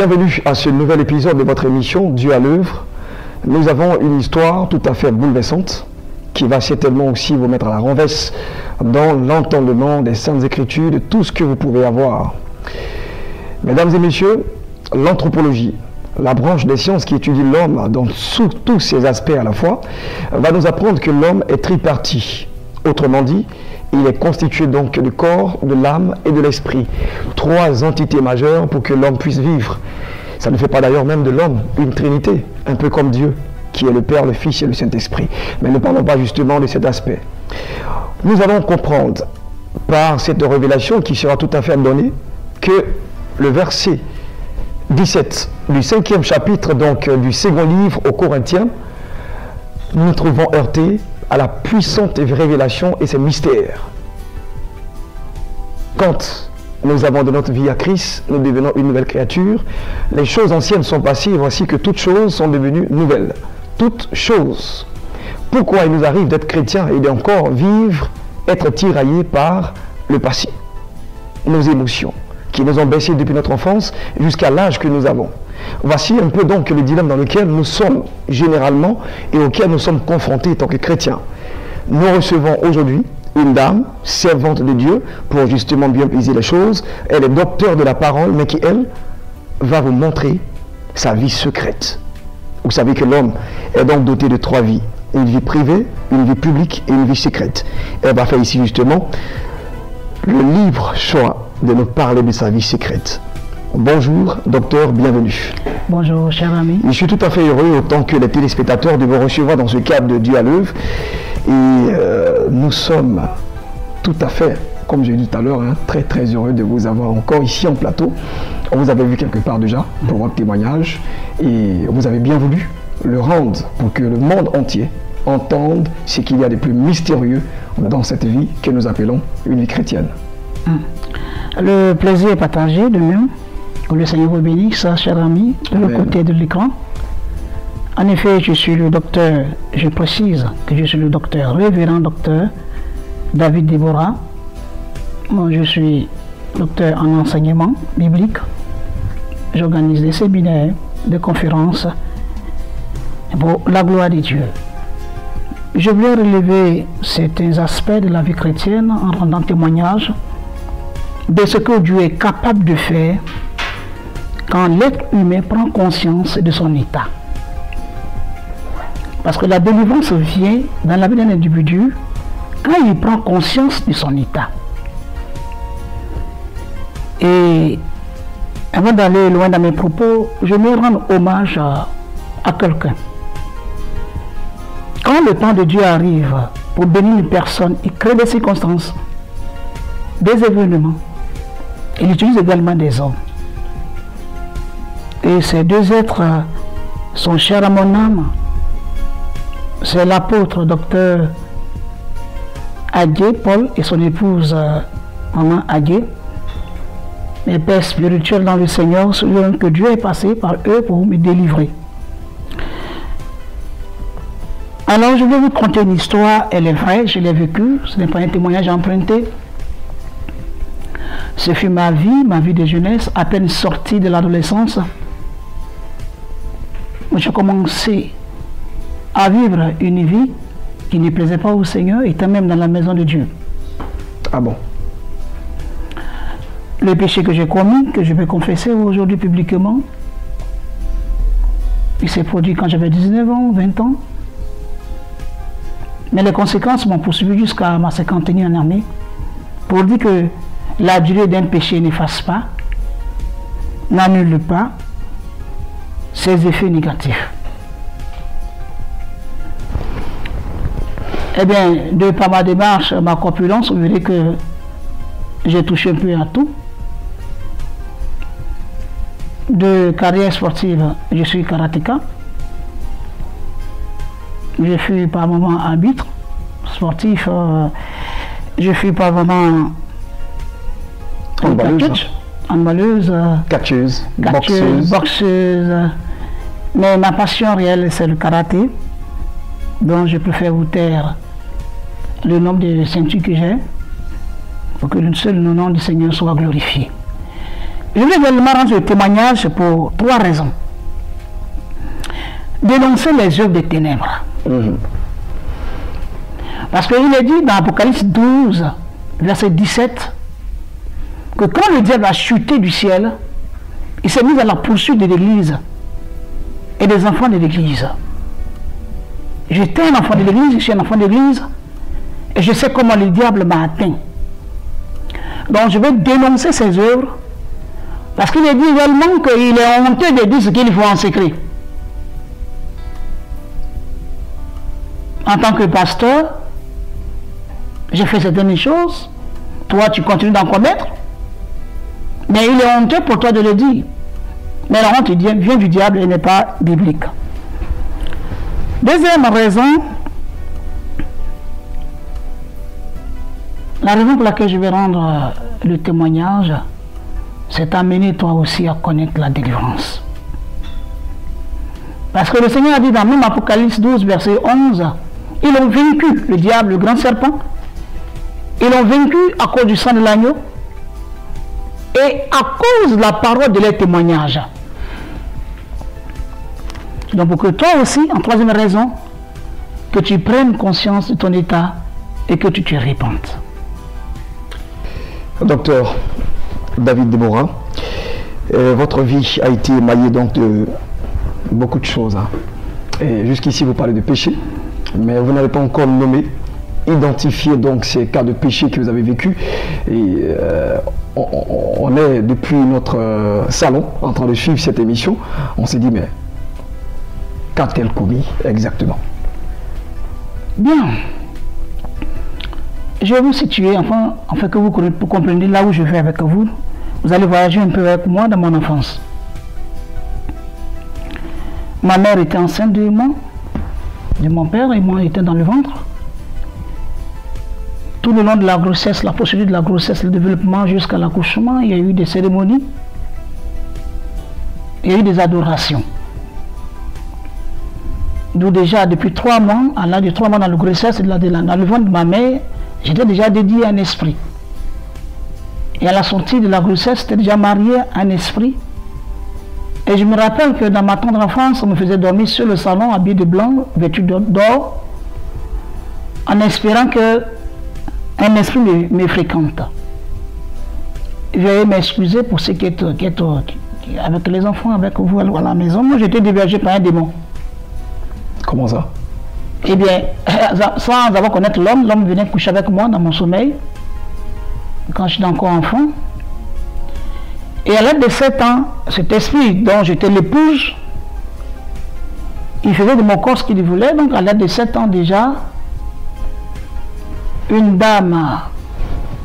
Bienvenue à ce nouvel épisode de votre émission Dieu à l'œuvre. Nous avons une histoire tout à fait bouleversante qui va certainement aussi vous mettre à la renverse dans l'entendement des Saintes Écritures, de tout ce que vous pouvez avoir. Mesdames et messieurs, l'anthropologie, la branche des sciences qui étudie l'homme dans tous ses aspects à la fois, va nous apprendre que l'homme est tripartite. Autrement dit, il est constitué donc du corps, de l'âme et de l'esprit. Trois entités majeures pour que l'homme puisse vivre. Ça ne fait pas d'ailleurs même de l'homme une trinité, un peu comme Dieu, qui est le Père, le Fils et le Saint-Esprit. Mais ne parlons pas justement de cet aspect. Nous allons comprendre par cette révélation qui sera tout à fait donnée que le verset 17 du 5e chapitre donc du second livre aux Corinthiens, nous nous trouvons heurtés à la puissante révélation et ses mystères. Quand nous avons de notre vie à Christ, nous devenons une nouvelle créature. Les choses anciennes sont passées, et voici que toutes choses sont devenues nouvelles. Toutes choses. Pourquoi il nous arrive d'être chrétiens et d'encore vivre, être tiraillés par le passé, nos émotions, qui nous ont baissés depuis notre enfance jusqu'à l'âge que nous avons. Voici un peu donc le dilemme dans lequel nous sommes généralement et auquel nous sommes confrontés en tant que chrétiens. Nous recevons aujourd'hui une dame, servante de Dieu, pour justement bien briser les choses. Elle est docteur de la parole, mais qui, elle, va vous montrer sa vie secrète. Vous savez que l'homme est donc doté de trois vies. Une vie privée, une vie publique et une vie secrète. Elle va faire ici justement le libre choix de nous parler de sa vie secrète. Bonjour, docteur, bienvenue. Bonjour, cher ami. Je suis tout à fait heureux, autant que les téléspectateurs, de vous recevoir dans ce cadre de Dieu à l'œuvre. Et nous sommes tout à fait, comme j'ai dit tout à l'heure, très heureux de vous avoir encore ici en plateau. On vous avait vu quelque part déjà pour votre témoignage. Et vous avez bien voulu le rendre pour que le monde entier entende ce qu'il y a de plus mystérieux dans cette vie que nous appelons une vie chrétienne. Le plaisir est partagé de même. Que le Seigneur vous bénisse, cher ami, de l'autre côté de l'écran. En effet, je suis le docteur, je précise que je suis le docteur, révérend docteur David Déborah. Moi, je suis docteur en enseignement biblique. J'organise des séminaires, des conférences pour la gloire de Dieu. Je voulais relever certains aspects de la vie chrétienne en rendant témoignage de ce que Dieu est capable de faire quand l'être humain prend conscience de son état. Parce que la délivrance vient dans la vie d'un individu quand il prend conscience de son état. Et avant d'aller loin dans mes propos, je me rends hommage à quelqu'un. Quand le temps de Dieu arrive pour bénir une personne, il crée des circonstances, des événements. Il utilise également des hommes. Et ces deux êtres sont chers à mon âme. C'est l'apôtre docteur Adjé, Paul, et son épouse Maman Adjé, mes pères spirituels dans le Seigneur, selon que Dieu est passé par eux pour me délivrer. Alors je vais vous conter une histoire, elle est vraie, je l'ai vécue, ce n'est pas un témoignage emprunté. Ce fut ma vie de jeunesse, à peine sortie de l'adolescence. J'ai commencé à vivre une vie qui ne plaisait pas au Seigneur, étant même dans la maison de Dieu. Ah bon? Le péché que j'ai commis, que je vais confesser aujourd'hui publiquement, il s'est produit quand j'avais 19 ans, 20 ans. Mais les conséquences m'ont poursuivi jusqu'à ma cinquantaine en année, pour dire que la durée d'un péché n'efface pas, n'annule pas ses effets négatifs. Eh bien, de par ma démarche, ma corpulence, vous verrez que j'ai touché un peu à tout. De carrière sportive, je suis karatéka. Je fus par moment arbitre sportif. Je fus par moment handballeuse, catcheuse, boxeuse. Mais ma passion réelle, c'est le karaté, dont je préfère vous taire le nombre de ceintures que j'ai, pour que le seul nom du Seigneur soit glorifié. Je vais également rendre ce témoignage pour 3 raisons. Dénoncer les œuvres des ténèbres. Parce qu'il est dit dans Apocalypse 12, verset 17, que quand le diable a chuté du ciel, il s'est mis à la poursuite de l'Église et des enfants de l'Église. J'étais un enfant de l'Église, je suis un enfant de l'Église, et je sais comment le diable m'a atteint. Donc je vais dénoncer ses œuvres, parce qu'il est dit également qu'il est honteux de dire ce qu'il faut en secret. En tant que pasteur, j'ai fait certaines choses, toi tu continues d'en commettre, mais il est honteux pour toi de le dire. Mais la honte vient du diable et n'est pas biblique. Deuxième raison, la raison pour laquelle je vais rendre le témoignage, c'est amener toi aussi à connaître la délivrance. Parce que le Seigneur a dit dans même Apocalypse 12, verset 11, ils ont vaincu le diable, le grand serpent. Ils l'ont vaincu à cause du sang de l'agneau et à cause de la parole de leur témoignage. Donc pour que toi aussi, en troisième raison, que tu prennes conscience de ton état et que tu te répandes. Docteur David Deborah, votre vie a été émaillée donc de beaucoup de choses. Et jusqu'ici, vous parlez de péché, mais vous n'avez pas encore nommé, identifié donc ces cas de péché que vous avez vécu. Et on est depuis notre salon en train de suivre cette émission. On s'est dit, mais qu'a-t-elle commis exactement? Bien. Je vais vous situer, enfin que vous compreniez là où je vais avec vous. Vous allez voyager un peu avec moi dans mon enfance. Ma mère était enceinte de mon père, et moi j'étais dans le ventre. Tout le long de la grossesse, la procédure de la grossesse, le développement jusqu'à l'accouchement, il y a eu des cérémonies, il y a eu des adorations. Donc déjà, depuis 3 mois, à l'âge de 3 mois dans la grossesse, dans le ventre de ma mère, j'étais déjà dédié à un esprit. Et à la sortie de la grossesse, j'étais déjà marié à un esprit. Et je me rappelle que dans ma tendre enfance, on me faisait dormir sur le salon, habillé de blanc, vêtu d'or, en espérant que un esprit me fréquente. Je vais m'excuser pour ceux qui est avec les enfants, avec vous à la maison. Moi, j'étais dévergé par un démon. Comment ça? Eh bien, sans avoir connaître l'homme, l'homme venait coucher avec moi dans mon sommeil, quand j'étais encore enfant. Et à l'âge de 7 ans, cet esprit dont j'étais l'épouse, il faisait de mon corps ce qu'il voulait. Donc à l'âge de 7 ans déjà, une dame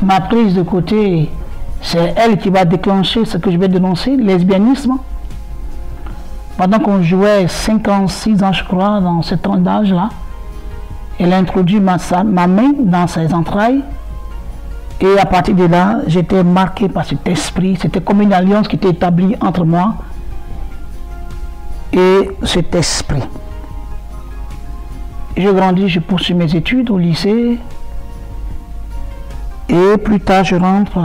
m'a prise de côté. C'est elle qui va déclencher ce que je vais dénoncer, le lesbianisme. Pendant qu'on jouait 5 ans, 6 ans je crois, dans cet âge-là, elle a introduit ma main dans ses entrailles. Et à partir de là, j'étais marqué par cet esprit. C'était comme une alliance qui était établie entre moi et cet esprit. Je grandis, je poursuis mes études au lycée. Et plus tard, je rentre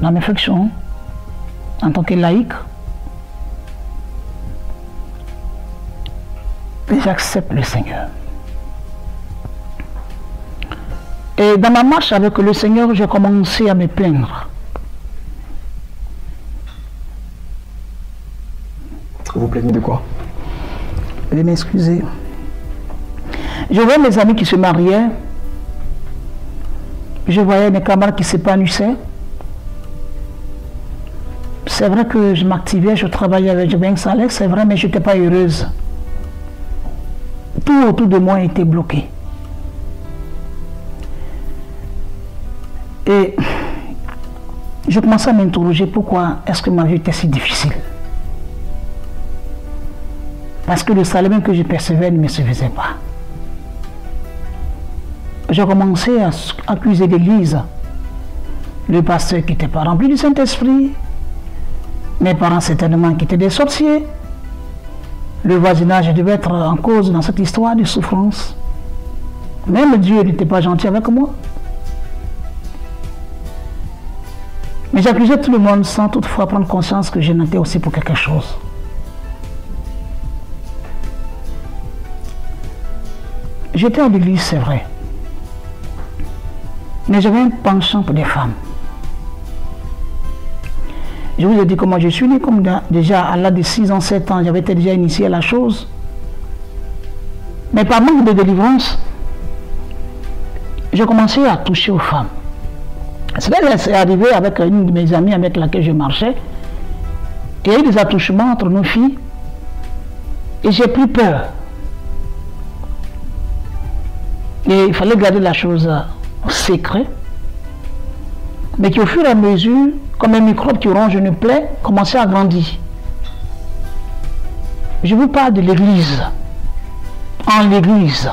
dans mes fonctions en tant que laïque. Et j'accepte le Seigneur. Et dans ma marche avec le Seigneur, j'ai commencé à me plaindre. Vous plaignez de quoi? Je vais m'excuser. Je voyais mes amis qui se mariaient. Je voyais mes camarades qui s'épanouissaient. C'est vrai que je m'activais, je travaillais avec un salaire, c'est vrai, mais je n'étais pas heureuse. Tout autour de moi était bloqué. Et je commençais à m'interroger pourquoi est-ce que ma vie était si difficile. Parce que le salaire que je percevais ne me suffisait pas. J'ai commencé à accuser l'Église, le pasteur qui n'était pas rempli du Saint-Esprit, mes parents certainement qui étaient des sorciers, le voisinage devait être en cause dans cette histoire de souffrance. Même Dieu n'était pas gentil avec moi. Mais j'accusais tout le monde sans toutefois prendre conscience que je n'étais aussi pour quelque chose. J'étais à l'église, c'est vrai. Mais j'avais un penchant pour des femmes. Je vous ai dit comment je suis né, comme déjà à l'âge de 6 ans, 7 ans, j'avais été déjà initié à la chose. Mais par manque de délivrance, j'ai commencé à toucher aux femmes. C'est arrivé avec une de mes amies avec laquelle je marchais. Il y a eu des attouchements entre nos filles. Et j'ai pris peur. Et il fallait garder la chose secret. Mais qu'au fur et à mesure, comme un microbe qui ronge une plaie, commençait à grandir. Je vous parle de l'église. En l'église.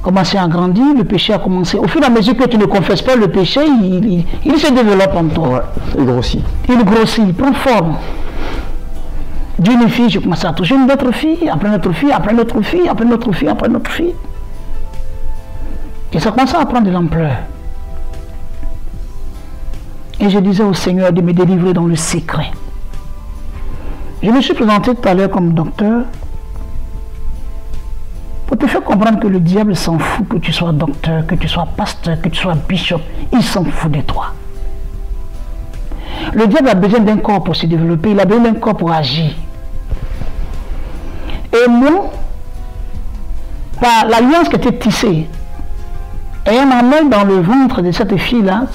Commençait à grandir, le péché a commencé. Au fur et à mesure que tu ne confesses pas le péché, il se développe en toi. Ouais, il grossit. Il grossit, il prend forme. D'une fille, je commençais à toucher une autre fille, après notre fille, après notre fille, après notre fille, après notre fille. Et ça commençait à prendre de l'ampleur. Et je disais au Seigneur de me délivrer dans le secret. Je me suis présenté tout à l'heure comme docteur pour te faire comprendre que le diable s'en fout que tu sois docteur, que tu sois pasteur, que tu sois bishop. Il s'en fout de toi. Le diable a besoin d'un corps pour se développer, il a besoin d'un corps pour agir. Et moi, par l'alliance qui était tissée, ayant ma main dans le ventre de cette fille-là,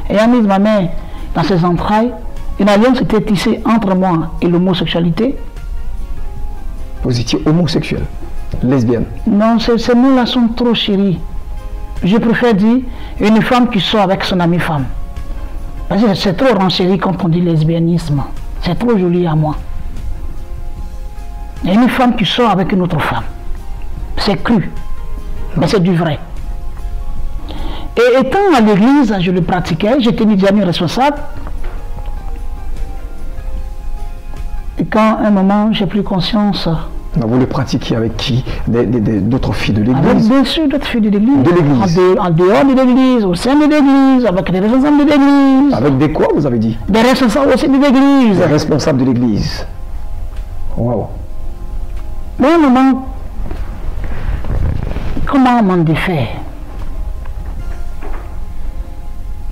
ayant mis ma main dans ses entrailles, une alliance était tissée entre moi et l'homosexualité. Vous étiez homosexuel, lesbienne? Non, ces mots-là sont trop chéris. Je préfère dire une femme qui sort avec son amie femme. Parce que c'est trop renchéri quand on dit lesbianisme. C'est trop joli à moi. Il y a une femme qui sort avec une autre femme. C'est cru, mais c'est du vrai. Et étant à l'église, je le pratiquais, j'étais médiateur responsable. Et quand, à un moment, j'ai pris conscience. Vous le pratiquiez avec qui? D'autres filles de l'église? Avec bien sûr d'autres filles de l'église. De l'église? En dehors de l'église, au sein de l'église, avec des responsables de l'église. Avec des quoi, vous avez dit? Des responsables aussi de l'église. Des responsables de l'église. Waouh. Mais à un moment, comment m'en défaire?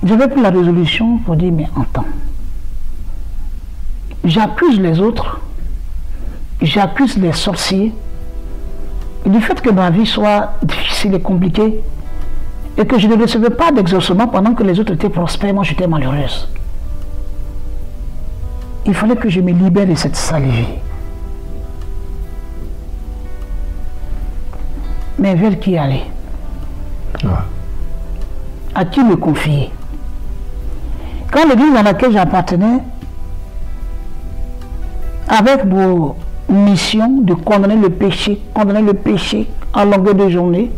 J'avais pris la résolution pour dire, mais attends, j'accuse les autres, j'accuse les sorciers, et du fait que ma vie soit difficile et compliquée, et que je ne recevais pas d'exaucement pendant que les autres étaient prospères, moi j'étais malheureuse. Il fallait que je me libère de cette sale vie. Mais vers qui aller? À qui me confier? Quand l'église dans laquelle j'appartenais, avec vos missions de condamner le péché en longueur de journée,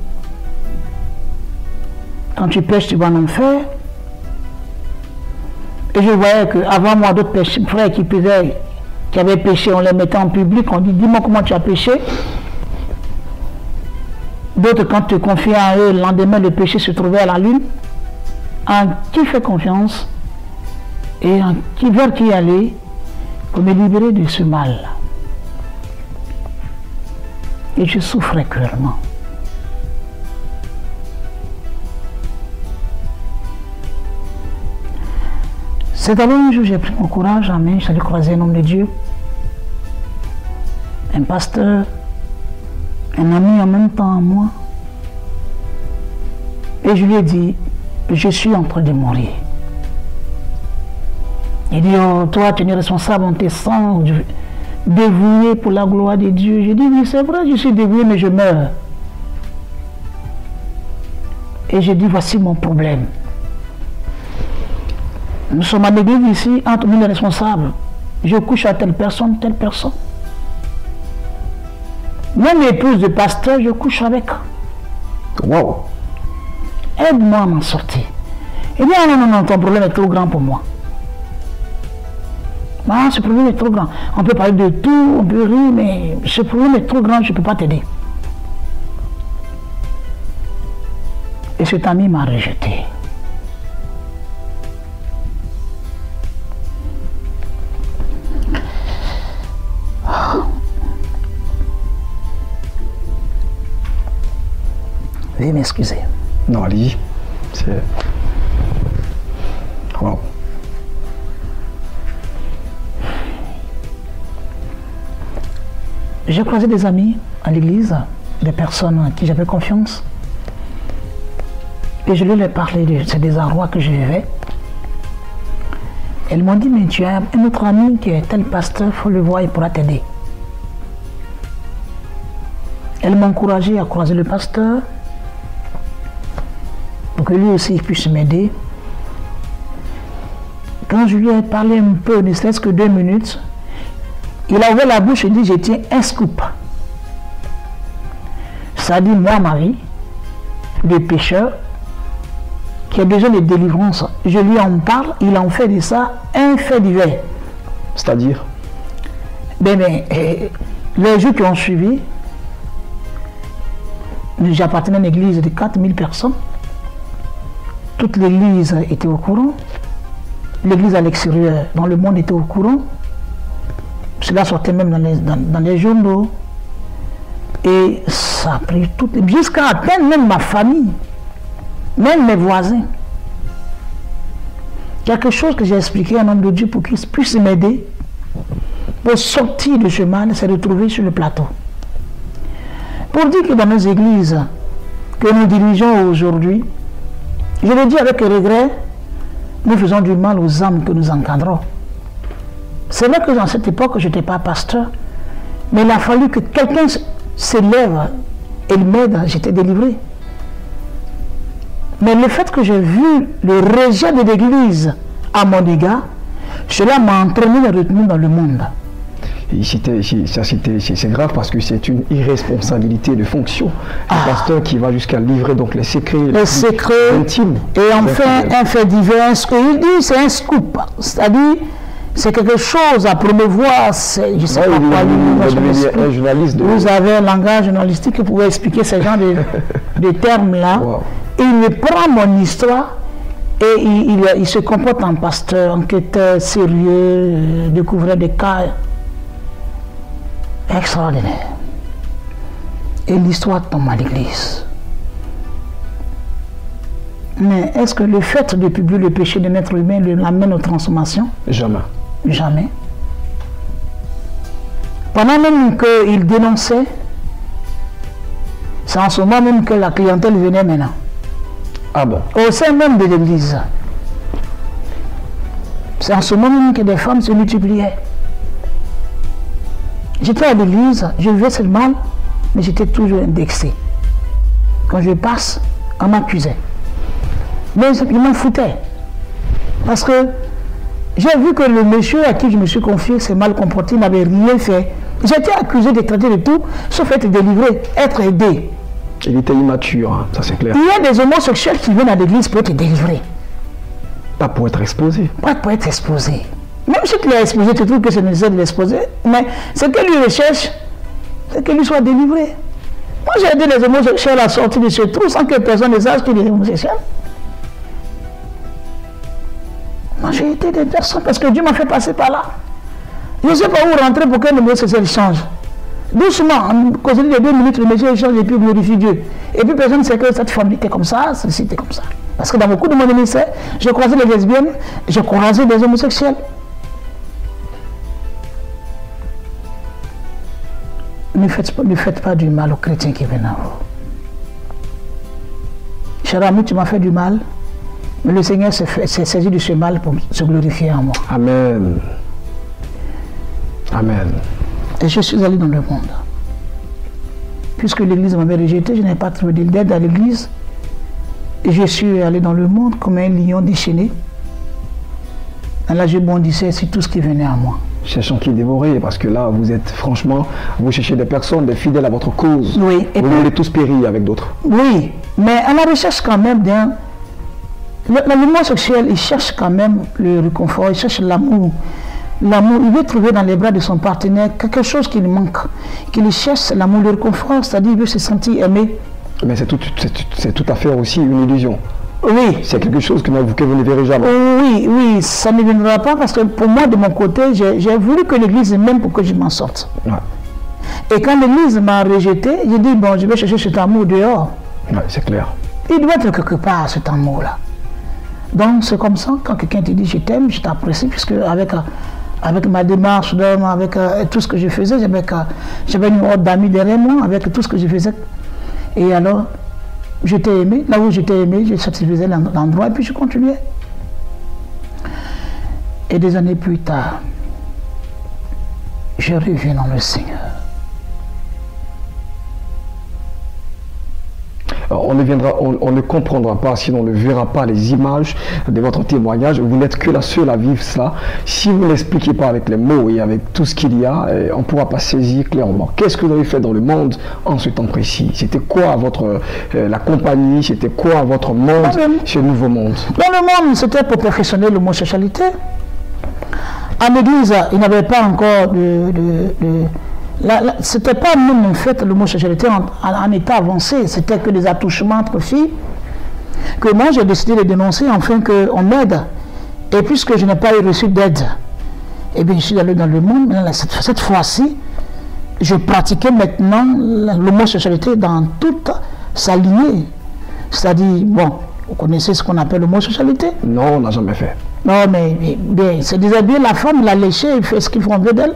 quand tu pêches, tu vas en enfer. Et je voyais qu'avant moi, d'autres frères qui avaient péché, on les mettait en public, on dit, dis-moi comment tu as péché. D'autres, quand tu te confies à eux, le lendemain, le péché se trouvait à la lune. En qui fait confiance et vers qui aller pour me libérer de ce mal. Et je souffrais cruellement. C'est alors un jour j'ai pris mon courage en main, j'allais croiser un homme de Dieu, un pasteur, un ami en même temps à moi. Et je lui ai dit, je suis en train de mourir. Il dit, oh, toi tu es responsable, on te sent dévoué pour la gloire de Dieu. Je dis, oui c'est vrai, je suis dévoué mais je meurs. Et je dis, voici mon problème. Nous sommes à l'église ici, entre nous les responsables. Je couche à telle personne, telle personne. Même épouse de pasteur, je couche avec. Wow. Aide-moi à m'en sortir. Il dit, ah non, non, non, ton problème est trop grand pour moi. Ah, ce problème est trop grand. On peut parler de tout, on peut rire, mais ce problème est trop grand, je ne peux pas t'aider. Et cet ami m'a rejeté. Veuillez m'excuser. Non, allez-y. C'est... Wow. J'ai croisé des amis à l'église, des personnes en qui j'avais confiance. Et je leur ai parlé de ce désarroi que je vivais. Elles m'ont dit, mais tu as un autre ami qui est tel pasteur, il faut le voir, il pourra t'aider. Elles m'ont encouragé à croiser le pasteur pour que lui aussi puisse m'aider. Quand je lui ai parlé un peu, ne serait-ce que 2 minutes, il a ouvert la bouche et dit, je tiens un scoop. Ça dit, moi, Marie, le pécheur, qui a besoin de délivrance, je lui en parle, il en fait de ça un fait divers. C'est-à-dire? Les jours qui ont suivi, j'appartenais à une église de 4000 personnes. Toute l'église était au courant. L'église à l'extérieur, dans le monde, était au courant. Cela sortait même dans les journaux. Et ça a pris tout, jusqu'à atteindre même ma famille, même mes voisins. Quelque chose que j'ai expliqué à un homme de Dieu pour qu'il puisse m'aider pour sortir de ce mal, c'est de trouver sur le plateau. Pour dire que dans nos églises que nous dirigeons aujourd'hui, je le dis avec regret, nous faisons du mal aux âmes que nous encadrons. C'est vrai que dans cette époque, je n'étais pas pasteur, mais il a fallu que quelqu'un s'élève et m'aide, j'étais délivré. Mais le fait que j'ai vu le rejet de l'église à mon égard, cela m'a entraîné à retenir dans le monde. C'est grave parce que c'est une irresponsabilité de fonction. Un pasteur qui va jusqu'à livrer donc les secrets intimes. Et enfin, un fait divers, ce qu'il dit, c'est un scoop. C'est-à-dire, c'est quelque chose à promouvoir. Je ne sais pas quoi. Vous avez un langage journalistique qui pouvait expliquer ce genre de termes-là. Wow. Et il me prend mon histoire et il se comporte en pasteur, enquêteur, sérieux, découvrir des cas extraordinaires. Et l'histoire tombe à l'église. Mais est-ce que le fait de publier le péché d'un être humain l'amène aux transformations? Jamais. Jamais. Pendant même qu'il dénonçait, c'est en ce moment même que la clientèle venait maintenant. Ah bon? Au sein même de l'église. C'est en ce moment même que des femmes se multipliaient. J'étais à l'église, je vivais ce mal, mais j'étais toujours indexé. Quand je passe, on m'accusait. Mais je m'en foutais. Parce que j'ai vu que le monsieur à qui je me suis confié s'est mal comporté, il n'avait rien fait. J'étais accusé de traiter de tout, sauf être délivré, être aidé. Il était immature, hein, ça c'est clair. Il y a des homosexuels qui viennent à l'église pour être délivrés. Pas pour être exposé. Pas pour être exposé. Même si tu l'as exposé, tu trouves que c'est nécessaire de l'exposer, mais ce que lui recherche, c'est qu'il soit délivré. Moi j'ai aidé les homosexuels à sortir de ce trou sans que personne ne sache qu'il est homosexuel. Moi j'ai aidé des personnes parce que Dieu m'a fait passer par là. Je ne sais pas où rentrer pour qu'un homosexuel change. Doucement, en causant les 2 minutes, le monsieur change et puis glorifie Dieu. Et puis personne ne sait que cette famille était comme ça, ceci était comme ça. Parce que dans beaucoup de mon ministère, je croisais les lesbiennes, je croisais des homosexuels. Ne faites pas du mal aux chrétiens qui viennent à vous. Cher ami, tu m'as fait du mal, mais le Seigneur s'est saisi de ce mal pour se glorifier en moi. Amen. Amen. Et je suis allé dans le monde. Puisque l'église m'avait rejeté, je n'avais pas trouvé d'aide à l'église. Et je suis allé dans le monde comme un lion déchaîné. Et là, je bondissais sur tout ce qui venait à moi. Cherchant qui dévorer, parce que là, vous êtes franchement, vous cherchez des personnes, des fidèles à votre cause. Oui. Et vous voulez tous périr avec d'autres. Oui, mais à la recherche quand même d'un... L'animal sexuel, il cherche quand même le réconfort, il cherche l'amour. L'amour, il veut trouver dans les bras de son partenaire quelque chose qui lui manque. Qu'il cherche l'amour, le réconfort, c'est-à-dire il veut se sentir aimé. Mais c'est tout à fait aussi une illusion. Oui. C'est quelque chose que vous ne verrez jamais. Oui, ça ne viendra pas parce que pour moi, de mon côté, j'ai voulu que l'église m'aime pour que je m'en sorte. Ouais. Et quand l'église m'a rejeté, j'ai dit, bon, je vais chercher cet amour dehors. Ouais, c'est clair. Il doit être quelque part, cet amour-là. Donc c'est comme ça, quand quelqu'un te dit je t'aime, je t'apprécie, puisque avec ma démarche d'homme, avec tout ce que je faisais, j'avais une horde d'amis derrière moi, avec tout ce que je faisais. Et alors, je t'ai aimé, là où je t'ai aimé, je satisfaisais l'endroit, et puis je continuais. Et des années plus tard, je reviens dans le Seigneur. On ne comprendra pas, si on ne verra pas les images de votre témoignage. Vous n'êtes que la seule à vivre cela. Si vous ne l'expliquez pas avec les mots et avec tout ce qu'il y a, on ne pourra pas saisir clairement. Qu'est-ce que vous avez fait dans le monde en ce temps précis? C'était quoi la compagnie? C'était quoi votre monde, ce nouveau monde? Dans le monde, c'était pour perfectionner l'homosexualité. En église, il n'y avait pas encore c'était pas même en fait l'homosexualité en état avancé, c'était que des attouchements entre filles, que moi j'ai décidé de dénoncer afin qu'on m'aide. Et puisque je n'ai pas eu reçu d'aide, et bien je suis allé dans le monde, cette fois-ci, je pratiquais maintenant l'homosexualité dans toute sa lignée. C'est-à-dire, bon, vous connaissez ce qu'on appelle l'homosexualité? Non, on n'a jamais fait. Non, mais c'est déshabiller la femme, la lécher, il fait ce qu'il faut enlever d'elle.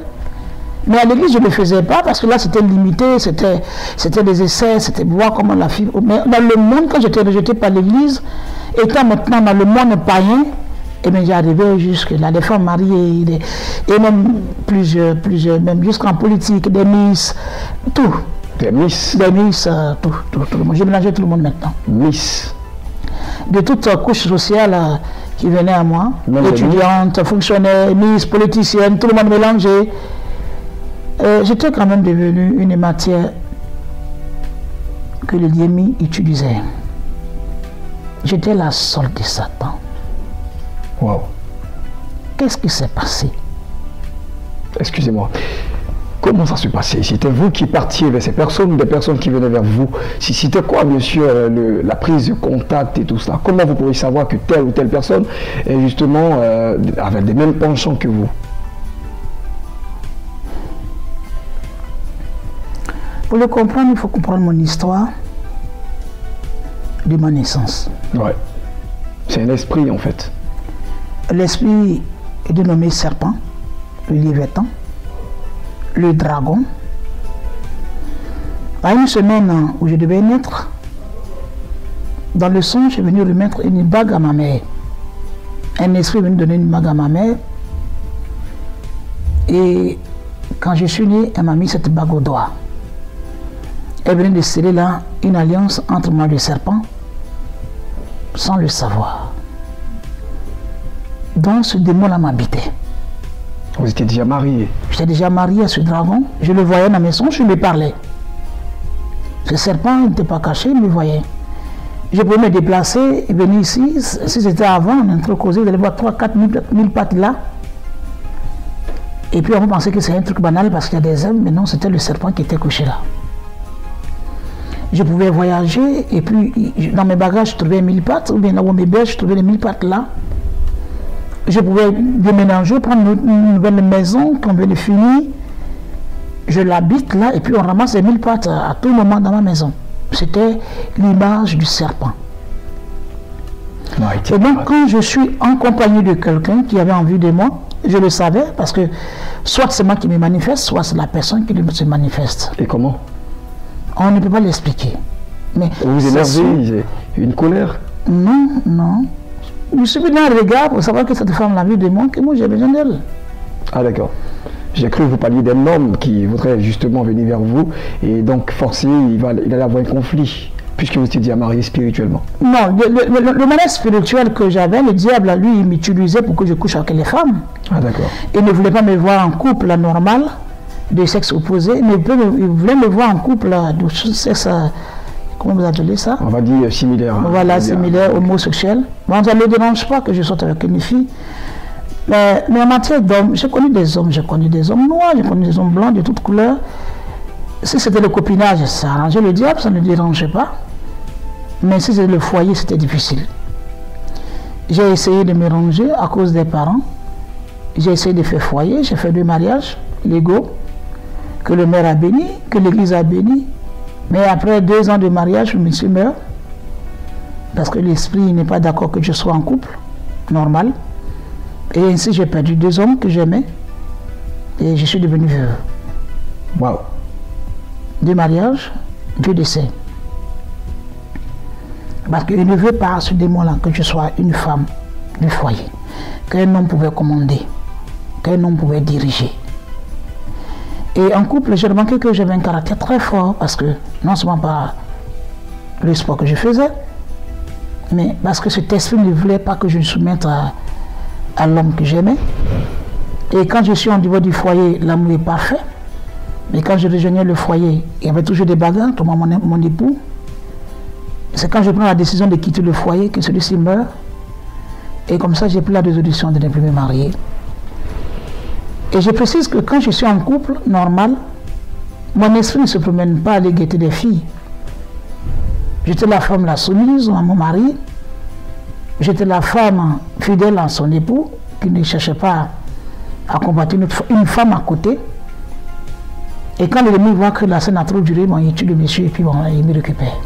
Mais à l'église, je ne le faisais pas parce que là, c'était limité, c'était des essais, c'était voir comment la fille... Mais dans le monde, quand j'étais rejeté par l'église, étant maintenant dans le monde païen, et bien j'arrivais jusque-là, des femmes mariées, et même plusieurs, même jusqu'en politique, des miss, tout. Des miss? Des miss, tout le monde. J'ai mélangé tout le monde maintenant. Miss? De toute couche sociale qui venait à moi, étudiantes, fonctionnaires, miss, politiciennes, tout le monde mélangé. J'étais quand même devenu une matière que le diable utilisait. J'étais la solde de Satan. Wow. Qu'est-ce qui s'est passé? Excusez-moi. Comment ça se passait? C'était vous qui partiez vers ces personnes ou des personnes qui venaient vers vous? C'était quoi, bien sûr, la prise de contact et tout cela? Comment vous pourriez savoir que telle ou telle personne est justement avec les mêmes penchants que vous? Pour le comprendre, il faut comprendre mon histoire de ma naissance. Ouais. C'est un esprit, en fait. L'esprit est dénommé serpent, le léviathan, le dragon. À une semaine où je devais naître, dans le songe, je suis venu remettre une bague à ma mère. Un esprit est venu donner une bague à ma mère. Et quand je suis né, elle m'a mis cette bague au doigt. Elle venait de sceller là une alliance entre moi et le serpent, sans le savoir. Donc ce démon-là m'habitait. Vous étiez déjà marié? J'étais déjà marié à ce dragon. Je le voyais dans mes songes, je lui parlais. Ce serpent n'était pas caché, il me voyait. Je pouvais me déplacer et venir ici. Si c'était avant, on entrecausait, vous allez voir 3-4 000 pattes là. Et puis on pensait que c'est un truc banal parce qu'il y a des hommes, mais non, c'était le serpent qui était couché là. Je pouvais voyager et puis dans mes bagages je trouvais 1000 pattes, ou bien là où mes bêches je trouvais les 1000 pattes là. Je pouvais déménager, prendre une nouvelle maison, quand on venait finir, je l'habite là et puis on ramasse les 1000 pattes à tout moment dans ma maison. C'était l'image du serpent. Et donc quand je suis en compagnie de quelqu'un qui avait envie de moi, je le savais parce que soit c'est moi qui me manifeste, soit c'est la personne qui se manifeste. Et comment? On ne peut pas l'expliquer. Mais vous vous énervez, une colère? Non, non. Je suis venu un regard pour savoir que cette femme l'a vu de moi, que moi j'ai besoin d'elle. Ah d'accord. J'ai cru que vous parliez d'un homme qui voudrait justement venir vers vous et donc forcé, il allait avoir un conflit, puisque vous étiez déjà marié spirituellement. Non, le mariage spirituel que j'avais, le diable, lui, il m'utilisait pour que je couche avec les femmes. Ah d'accord. Il ne voulait pas me voir en couple normal, de sexe opposé, mais il voulait me voir en couple de sexe, comment vous appelez ça? On va dire similaire. Voilà, similaire, homosexuel. Bon, ça ne me dérange pas que je sorte avec une fille. Mais en matière d'hommes, j'ai connu des hommes noirs, j'ai connu des hommes blancs de toutes couleurs. Si c'était le copinage, ça arrangeait le diable, ça ne le dérangeait pas. Mais si c'était le foyer, c'était difficile. J'ai essayé de me ranger à cause des parents. J'ai essayé de faire foyer, j'ai fait 2 mariages légaux, que le maire a béni, que l'église a béni. Mais après 2 ans de mariage, le monsieur meurt. Parce que l'esprit n'est pas d'accord que je sois en couple, normal. Et ainsi, j'ai perdu 2 hommes que j'aimais. Et je suis devenue veuve. Waouh. 2 mariages, 2 décès. Parce que je ne veux pas, ce démon-là, que je sois une femme du foyer. Qu'un homme pouvait commander. Qu'un homme pouvait diriger. Et en couple, j'ai remarqué que j'avais un caractère très fort. Parce que, non seulement par le sport que je faisais, mais parce que cet esprit ne voulait pas que je me soumette à l'homme que j'aimais. Et quand je suis en dehors du foyer, l'amour est parfait. Mais quand je rejoignais le foyer, il y avait toujours des bagarres entre moi et mon époux. C'est quand je prends la décision de quitter le foyer que celui-ci meurt. Et comme ça, j'ai pris la résolution de ne plus me marier. Et je précise que quand je suis en couple normal, mon esprit ne se promène pas à aller guetter des filles. J'étais la femme la soumise à mon mari. J'étais la femme fidèle à son époux, qui ne cherchait pas à combattre une femme à côté. Et quand l'ennemi voit que la scène a trop duré, bon, il tue le monsieur et puis bon, il me récupère.